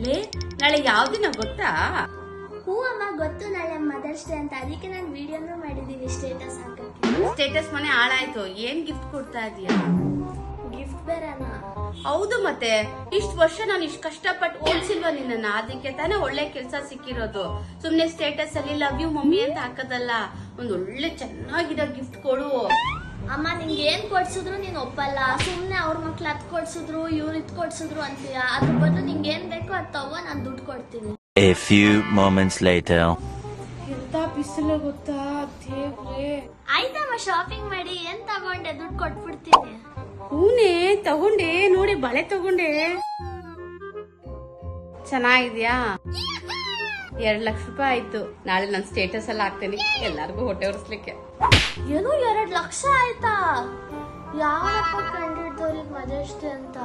ಲೇ ನಾಳೆ ಯಾವ ದಿನ ಗೊತ್ತಾ? ಹೂ ಅಮ್ಮ ಗೊತ್ತು, ನಾಳೆ ಮದರ್ಸ್ ಡೇ ಅಂತ. ಅದಕ್ಕೆ ನಾನು ವಿಡಿಯೋನು ಮಾಡಿದೀನಿ ಸ್ಟೇಟಸ್ ಹಾಕಕ್ಕೆ. ಸ್ಟೇಟಸ್ ಮನೆ ಹಾಳಾಯ್ತು. ಏನ್ ಗಿಫ್ಟ್ ಕೊಡ್ತಾ ಇದೀಯಾ? ಗಿಫ್ಟ್ ಬೇರೆನಾ? ಹೌದು ಮತ್ತೆ ಇಷ್ಟ ವರ್ಷ ನಾನು ಇಷ್ಟ ಕಷ್ಟಪಟ್ಟು ಓದಿಸಿಲ್ವಾ ನಿನ್ನ, ಅದಕ್ಕೆ ತಾನೇ ಒಳ್ಳೆ ಕೆಲ್ಸ ಸಿಕ್ಕಿರೋದು. ಸುಮ್ನೆ ಸ್ಟೇಟಸ್ ಅಲ್ಲಿ ಲವ್ ಯು ಮಮ್ಮಿ ಅಂತ ಹಾಕೋದಲ್ಲ, ಒಂದ್ ಒಳ್ಳೆ ಚೆನ್ನಾಗಿರೋ ಗಿಫ್ಟ್ ಕೊಡು. ಅಮ್ಮ ನಿಂಗೆ ಏನ್ ಕೊಡ್ಸಿದ್ರು ನೀನ್ ಒಪ್ಪಲ್ಲ. ಸುಮ್ನೆ ಅವ್ರ ಮಕ್ಳು ಅದ್ ಕೊಡ್ಸಿದ್ರು ಇವ್ರು ಇದ್ ಕೊಡ್ಸಿದ್ರು ಅಂತೀಯ. ಅದ್ರ ಬದಲು ನಿಂಗೆ ಏನ್ ಬೇಕೋ ಅದ್ ತಗೋ, ನಾನ್ ದುಡ್ಡು ಕೊಡ್ತೀನಿ. A few moments later. ಎಂತ ಬಿಸಿಲು ಗೊತ್ತಾ ದೇವ್ರೆ. ಆಯ್ತಮ್ಮ, ಶಾಪಿಂಗ್ ಮಾಡಿ. ಏನ್ ತಗೊಂಡೆ? ದುಡ್ಡು ಕೊಟ್ಬಿಡ್ತೀನಿ. ಹೂನೇ ತಗೊಂಡೆ, ನೋಡಿ ಬಳೆ ತಗೊಂಡೆ. ಚೆನ್ನಾಗಿದ್ಯಾ? 2 ಲಕ್ಷ ರೂಪಾಯಿ ಆಯ್ತು. ನಾಳೆ ನಾನು ಸ್ಟೇಟಸ್ ಅಲ್ಲಿ ಹಾಕ್ತೇನೆ ಎಲ್ಲಾರ್ಗು ಹೊಟ್ಟೆ ಹೊರಿಸ್ಲಿಕ್ಕೆ. ಏನು 2 ಲಕ್ಷ ಆಯ್ತಾ? ಯಾವಪ್ಪ ಕಂಡಿಡ್ದವ್ರಿಗೆ ಮದರ್ಸ್ ಡೇ ಅಂತ?